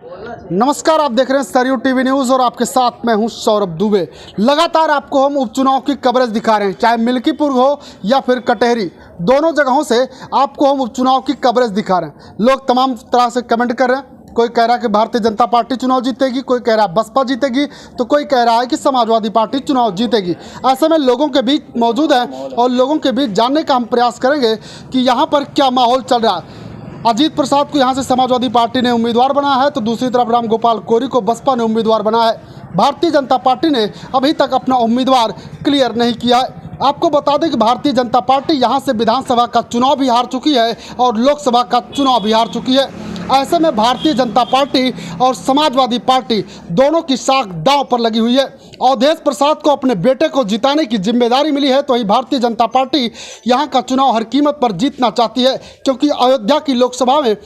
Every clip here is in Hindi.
नमस्कार, आप देख रहे हैं सरयू टीवी न्यूज़ और आपके साथ मैं हूं सौरभ दुबे। लगातार आपको हम उपचुनाव की कवरेज दिखा रहे हैं, चाहे मिल्कीपुर हो या फिर कटहरी, दोनों जगहों से आपको हम उपचुनाव की कवरेज दिखा रहे हैं। लोग तमाम तरह से कमेंट कर रहे हैं। कोई कह रहा है कि भारतीय जनता पार्टी चुनाव जीतेगी, कोई कह रहा है बसपा जीतेगी, तो कोई कह रहा है कि समाजवादी पार्टी चुनाव जीतेगी। ऐसे में लोगों के बीच मौजूद हैं और लोगों के बीच जानने का हम प्रयास करेंगे कि यहाँ पर क्या माहौल चल रहा है। अजीत प्रसाद को यहाँ से समाजवादी पार्टी ने उम्मीदवार बनाया है, तो दूसरी तरफ राम गोपाल कोरी को बसपा ने उम्मीदवार बनाया है। भारतीय जनता पार्टी ने अभी तक अपना उम्मीदवार क्लियर नहीं किया है। आपको बता दें कि भारतीय जनता पार्टी यहाँ से विधानसभा का चुनाव भी हार चुकी है और लोकसभा का चुनाव भी हार चुकी है। ऐसे में भारतीय जनता पार्टी और समाजवादी पार्टी दोनों की साख दांव पर लगी हुई है। अवधेश प्रसाद को अपने बेटे को जिताने की जिम्मेदारी मिली है, तो ही भारतीय जनता पार्टी यहाँ का चुनाव हर कीमत पर जीतना चाहती है, क्योंकि अयोध्या की लोकसभा में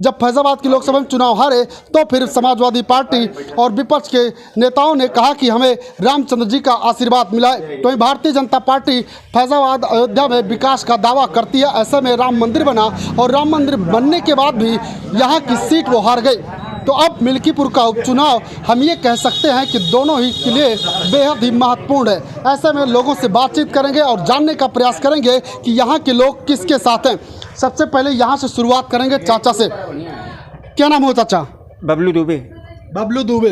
जब फैजाबाद की लोकसभा में चुनाव हारे तो फिर समाजवादी पार्टी और विपक्ष के नेताओं ने कहा कि हमें रामचंद्र जी का आशीर्वाद मिला है। तो भारतीय जनता पार्टी फैजाबाद अयोध्या में विकास का दावा करती है। ऐसे में राम मंदिर बना और राम मंदिर बनने के बाद भी यहाँ की सीट वो हार गई। तो अब मिल्कीपुर का उपचुनाव हम ये कह सकते हैं कि दोनों ही के लिए बेहद ही महत्वपूर्ण है। ऐसे में लोगों से बातचीत करेंगे और जानने का प्रयास करेंगे कि यहाँ के लोग किसके साथ हैं। सबसे पहले यहाँ से शुरुआत करेंगे चाचा से। क्या नाम हो चाचा? बबलू दुबे। बबलू दुबे,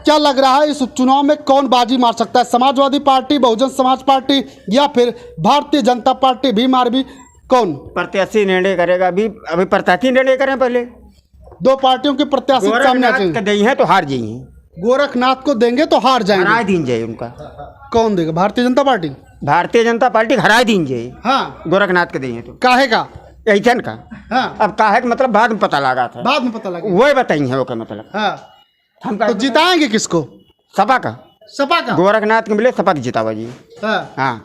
क्या लग रहा है इस उपचुनाव में कौन बाजी मार सकता है? समाजवादी पार्टी, बहुजन समाज पार्टी या फिर भारतीय जनता पार्टी? भीम आर्मी कौन प्रत्याशी निर्णय करेगा? अभी प्रत्याशी निर्णय करें पहले। दो पार्टियों के प्रत्याशी सामने आ गई हैं तो हार जाइए। गोरखनाथ को देंगे तो हार जाएंगे। हरा दीन जाए उनका। कौन देगा? भारतीय जनता पार्टी। भारतीय जनता पार्टी हरा दीन जाए। हाँ, गोरखनाथ के देंगे तो काहे का? ऐसन का। हाँ, अब काहे का मतलब बाद में पता लगा था। बाद में पता लगा। वही बताइए वो का मतलब। हाँ, हम तो जिताएंगे किसको? सपा का। सपा का। गोरखनाथ के मिले सपा की जितावा जी। हाँ,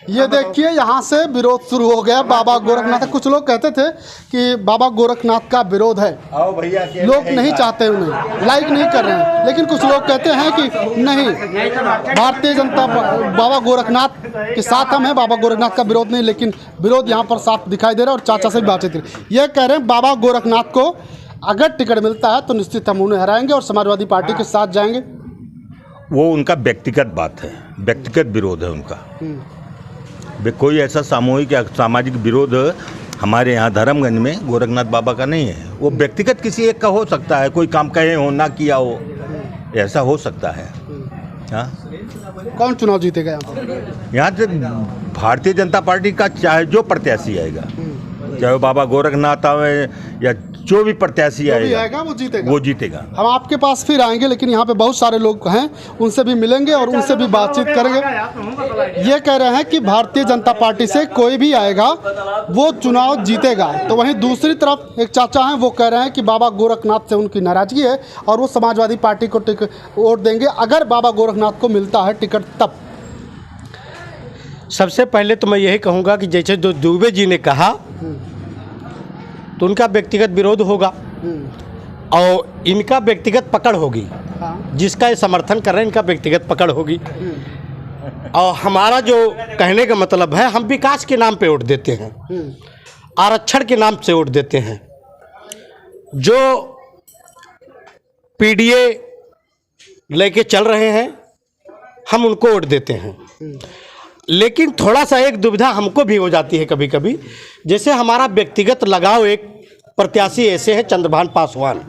ये देखिए यहाँ से विरोध शुरू हो गया बाबा गोरखनाथ। कुछ लोग कहते थे कि बाबा गोरखनाथ का विरोध है, लोग नहीं चाहते, उन्हें लाइक नहीं कर रहे हैं, लेकिन कुछ लोग कहते हैं कि नहीं, भारतीय जनता बाबा गोरखनाथ के साथ हम हैं, बाबा गोरखनाथ का विरोध नहीं। लेकिन विरोध यहाँ पर साफ दिखाई दे रहा है। और चाचा से भी बातचीत करें, ये कह रहे हैं बाबा गोरखनाथ को अगर टिकट मिलता है तो निश्चित हम उन्हें हराएंगे और समाजवादी पार्टी के साथ जाएंगे। वो उनका व्यक्तिगत बात है, व्यक्तिगत विरोध है उनका। कोई ऐसा सामूहिक या सामाजिक विरोध हमारे यहाँ धर्मगंज में गोरखनाथ बाबा का नहीं है। वो व्यक्तिगत किसी एक का हो सकता है, कोई काम कहे हो ना किया हो, ऐसा हो सकता है। हाँ, कौन चुनाव जीतेगा यहाँ से? भारतीय जनता पार्टी का चाहे जो प्रत्याशी आएगा, चाहे वो बाबा गोरखनाथ आए या जो भी प्रत्याशी आएगा वो जीतेगा। हम आपके पास फिर आएंगे, लेकिन यहाँ पे बहुत सारे लोग हैं, उनसे भी मिलेंगे और उनसे भी बातचीत करेंगे। ये कह रहे हैं कि भारतीय जनता पार्टी से कोई भी आएगा वो चुनाव जीतेगा। तो वहीं दूसरी तरफ एक चाचा हैं, वो कह रहे हैं कि बाबा गोरखनाथ से उनकी नाराजगी है और वो समाजवादी पार्टी को वोट देंगे अगर बाबा गोरखनाथ को मिलता है टिकट तब। सबसे पहले तो मैं यही कहूँगा कि जैसे जो दुबे जी ने कहा, तो उनका व्यक्तिगत विरोध होगा और इनका व्यक्तिगत पकड़ होगी। जिसका ये समर्थन कर रहे हैं, इनका व्यक्तिगत पकड़ होगी। और हमारा जो कहने का मतलब है, हम विकास के नाम पे वोट देते हैं, आरक्षण के नाम से वोट देते हैं। जो पीडीए लेके चल रहे हैं, हम उनको वोट देते हैं। लेकिन थोड़ा सा एक दुविधा हमको भी हो जाती है कभी कभी। जैसे हमारा व्यक्तिगत लगाव एक प्रत्याशी ऐसे है चंद्रभान पासवान।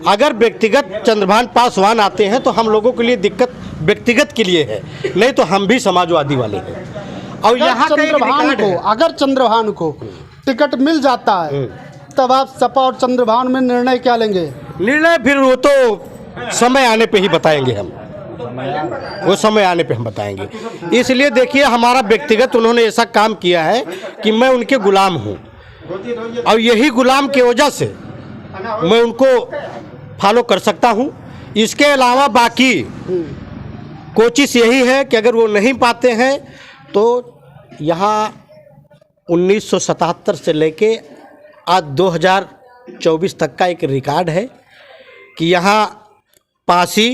अगर व्यक्तिगत चंद्रभान पासवान आते हैं तो हम लोगों के लिए दिक्कत व्यक्तिगत के लिए है, नहीं तो हम भी समाजवादी वाले हैं। और यहाँ अगर चंद्रभान को टिकट मिल जाता है तब आप सपा और चंद्रभान में निर्णय क्या लेंगे? निर्णय फिर वो तो समय आने पे ही बताएंगे हम, वो समय आने पे हम बताएंगे। इसलिए देखिए, हमारा व्यक्तिगत उन्होंने ऐसा काम किया है कि मैं उनके गुलाम हूँ और यही गुलाम की वजह से मैं उनको फॉलो कर सकता हूँ। इसके अलावा बाकी कोशिश यही है कि अगर वो नहीं पाते हैं तो यहाँ 1977 से लेके आज 2024 तक का एक रिकॉर्ड है कि यहाँ पासी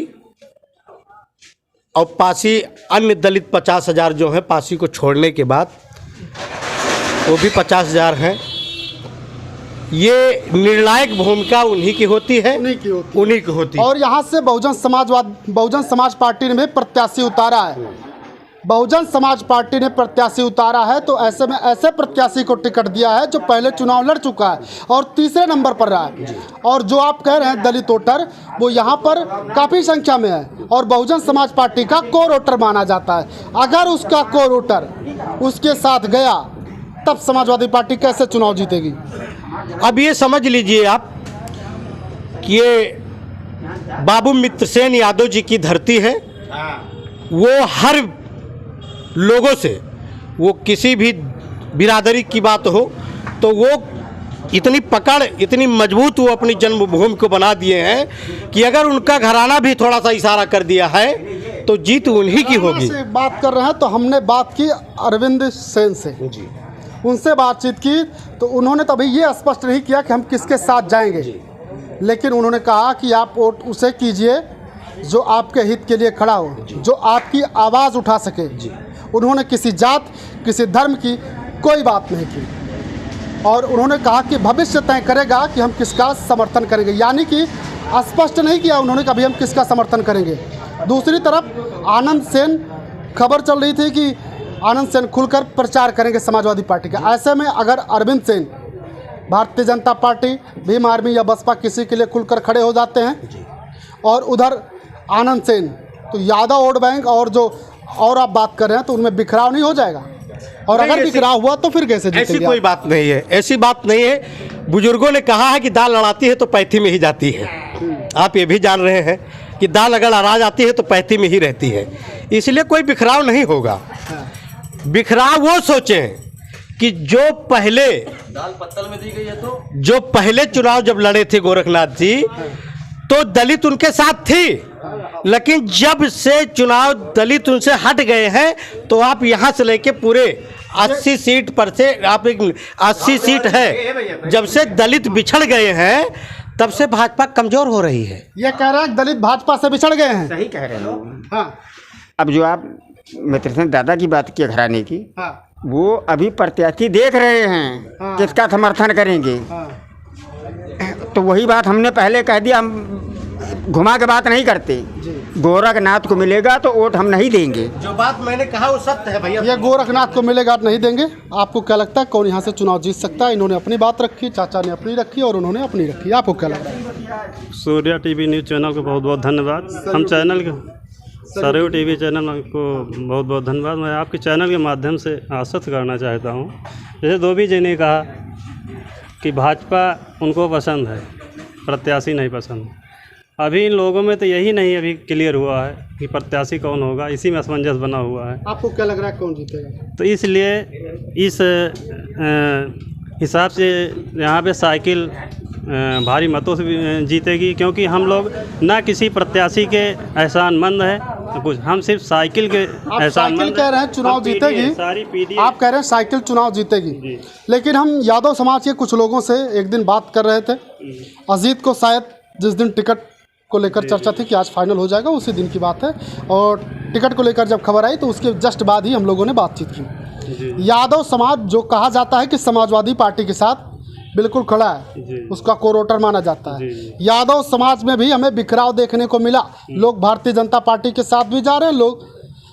और पासी अन्य दलित 50,000 जो हैं, पासी को छोड़ने के बाद वो भी 50,000 हैं। ये निर्णायक भूमिका उन्हीं की होती है, उन्हीं की होती है। और यहाँ से बहुजन समाज पार्टी ने भी प्रत्याशी उतारा है। बहुजन समाज पार्टी ने प्रत्याशी उतारा है, तो ऐसे में ऐसे प्रत्याशी को टिकट दिया है जो पहले चुनाव लड़ चुका है और तीसरे नंबर पर रहा है। और जो आप कह रहे हैं दलित वोटर, वो यहाँ पर काफ़ी संख्या में है और बहुजन समाज पार्टी का कोर वोटर माना जाता है। अगर उसका कोर वोटर उसके साथ गया तब समाजवादी पार्टी कैसे चुनाव जीतेगी? अब ये समझ लीजिए आप कि ये बाबू मित्रसेन यादव जी की धरती है। वो हर लोगों से, वो किसी भी बिरादरी की बात हो तो वो इतनी पकड़, इतनी मजबूत वो अपनी जन्मभूमि को बना दिए हैं कि अगर उनका घराना भी थोड़ा सा इशारा कर दिया है तो जीत उन्हीं की होगी। से बात कर रहे हैं तो हमने बात की अरविंद सेन से, उनसे बातचीत की तो उन्होंने तो अभी ये स्पष्ट नहीं किया कि हम किसके साथ जाएंगे, लेकिन उन्होंने कहा कि आप वोट उसे कीजिए जो आपके हित के लिए खड़ा हो, जो आपकी आवाज़ उठा सके। उन्होंने किसी जात, किसी धर्म की कोई बात नहीं की और उन्होंने कहा कि भविष्य तय करेगा कि हम किसका समर्थन करेंगे, यानी कि स्पष्ट नहीं किया उन्होंने कभी हम किसका समर्थन करेंगे। दूसरी तरफ आनंद सेन, खबर चल रही थी कि आनंद सेन खुलकर प्रचार करेंगे समाजवादी पार्टी का। ऐसे में अगर अरविंद सेन भारतीय जनता पार्टी, भीम आर्मी या बसपा किसी के लिए खुलकर खड़े हो जाते हैं और उधर आनंद सेन, तो यादव वोट बैंक और आप बात कर रहे हैं तो उनमें बिखराव नहीं हो जाएगा? और अगर बिखराव हुआ तो फिर कैसे जीतेंगे? ऐसी कोई बात नहीं है, ऐसी बात नहीं है। बुजुर्गों ने कहा है कि दाल लड़ाती है तो पैथी में ही जाती है। आप ये भी जान रहे हैं कि दाल अगर लड़ा जाती है तो पैथी में ही रहती है, इसलिए कोई बिखराव नहीं होगा। बिखराव वो सोचें कि जो पहले दाल पत्तल में दी गई है, तो जो पहले चुनाव जब लड़े थे गोरखनाथ जी तो दलित उनके साथ थी, लेकिन जब से चुनाव दलित उनसे हट गए हैं तो आप यहाँ से लेके पूरे 80 सीट पर से आप 80 सीट है, जब से दलित बिछड़ गए हैं तब से भाजपा कमजोर हो रही है। ये कह रहे हैं दलित भाजपा से बिछड़ गए हैं। सही कह रहे हैं लोग। हाँ। अब जो आप मित्रसेन दादा की बात की घराने की, हाँ। वो अभी प्रत्याशी देख रहे हैं। हाँ। किसका समर्थन करेंगे। हाँ। तो वही बात हमने पहले कह दिया, हम घुमा के बात नहीं करते। गोरखनाथ को मिलेगा तो वोट हम नहीं देंगे। जो बात मैंने कहा वो सत्य है भैया। ये गोरखनाथ को मिलेगा नहीं देंगे। आपको क्या लगता है कौन यहाँ से चुनाव जीत सकता है? इन्होंने अपनी बात रखी, चाचा ने अपनी रखी और उन्होंने अपनी रखी। आपको क्या लगता है? सूर्या टीवी न्यूज़ चैनल को बहुत बहुत धन्यवाद। हम चैनल के सरयू टीवी चैनल को बहुत बहुत धन्यवाद। मैं आपके चैनल के माध्यम से आश्वस्त करना चाहता हूँ, जैसे धोबी जी ने कहा कि भाजपा उनको पसंद है, प्रत्याशी नहीं पसंद। अभी इन लोगों में तो यही नहीं अभी क्लियर हुआ है कि प्रत्याशी कौन होगा, इसी में असमंजस बना हुआ है। आपको क्या लग रहा है कौन जीतेगा? तो इसलिए इस हिसाब से यहाँ पे साइकिल भारी मतों से जीतेगी, क्योंकि हम लोग ना किसी प्रत्याशी के एहसानमंद है तो कुछ, हम सिर्फ साइकिल के एहसानमंद कह रहे हैं चुनाव जीतेगी। आप कह रहे हैं साइकिल चुनाव जीतेगी, लेकिन हम यादव समाज के कुछ लोगों से एक दिन बात कर रहे थे। अजीत को शायद जिस दिन टिकट को लेकर चर्चा थी कि आज फाइनल हो जाएगा, उसी दिन की बात है, और टिकट को लेकर जब खबर आई तो उसके जस्ट बाद ही हम लोगों ने बातचीत की। यादव समाज जो कहा जाता है कि समाजवादी पार्टी के साथ बिल्कुल खड़ा है, उसका कोर वोटर माना जाता है। यादव समाज में भी हमें बिखराव देखने को मिला। लोग भारतीय जनता पार्टी के साथ भी जा रहे हैं, लोग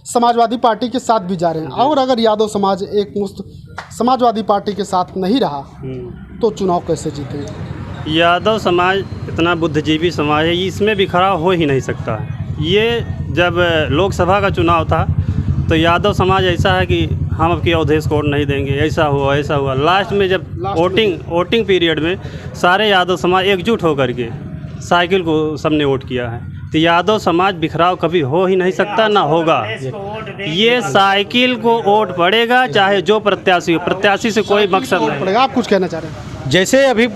समाजवादी पार्टी के साथ भी जा रहे हैं। और अगर यादव समाज एक मुश्त समाजवादी पार्टी के साथ नहीं रहा तो चुनाव कैसे जीतेगा? यादव समाज इतना बुद्धिजीवी समाज है, इसमें बिखराव हो ही नहीं सकता है। ये जब लोकसभा का चुनाव था तो यादव समाज ऐसा है कि हम अब की अवधेश को वोट नहीं देंगे, ऐसा हुआ। लास्ट में जब वोटिंग पीरियड में सारे यादव समाज एकजुट होकर के साइकिल को सबने वोट किया है। तो यादव समाज बिखराव कभी हो ही नहीं सकता, ना होगा। ये साइकिल को वोट पड़ेगा, चाहे जो प्रत्याशी हो, प्रत्याशी से कोई मकसद नहीं पड़ेगा। आप कुछ कहना चाह रहे हैं? जैसे अभी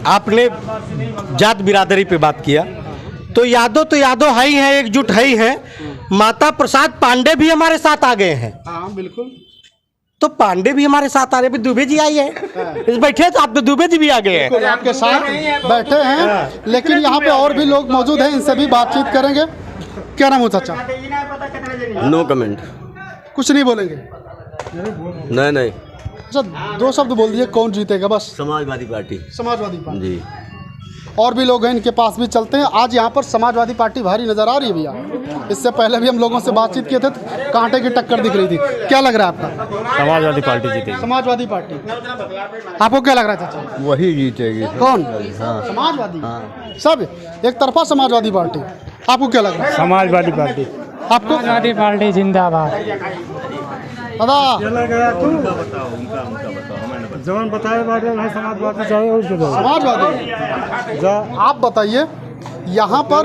आपने जात बिरादरी पे बात किया, तो यादव है ही है, एकजुट है ही है। माता प्रसाद पांडे भी हमारे साथ आ गए हैं। हाँ बिल्कुल। तो पांडे भी हमारे साथ आ रहे हैं। दुबे जी आई है, इस बैठे तो आप तो दुबे जी भी आ गए हैं, आपके साथ बैठे हैं। लेकिन यहाँ पे और भी लोग मौजूद हैं, इनसे भी बातचीत करेंगे। क्या नाम हो चाचा? No comment. कुछ नहीं बोलेंगे? नहीं। अच्छा, 2 शब्द बोल दिए, कौन जीतेगा बस? समाजवादी पार्टी। समाजवादी पार्टी। जी। और भी लोग हैं, इनके पास भी चलते हैं। आज यहाँ पर समाजवादी पार्टी भारी नजर आ रही है भैया। इससे पहले भी हम लोगों से बातचीत किए थे तो कांटे की टक्कर दिख रही थी। क्या लग रहा है आपका? समाजवादी पार्टी जीतेगी। समाजवादी पार्टी। आपको क्या लग रहा है चाचा? वही जीतेगी। कौन? समाजवादी। सब एक तरफा समाजवादी पार्टी। आपको क्या लग रहा है? समाजवादी पार्टी। आपको? समाजवादी पार्टी जिंदाबाद। दादा जवान बताए समाजवादी चाहे समाजवादी। आप बताइए, यहाँ पर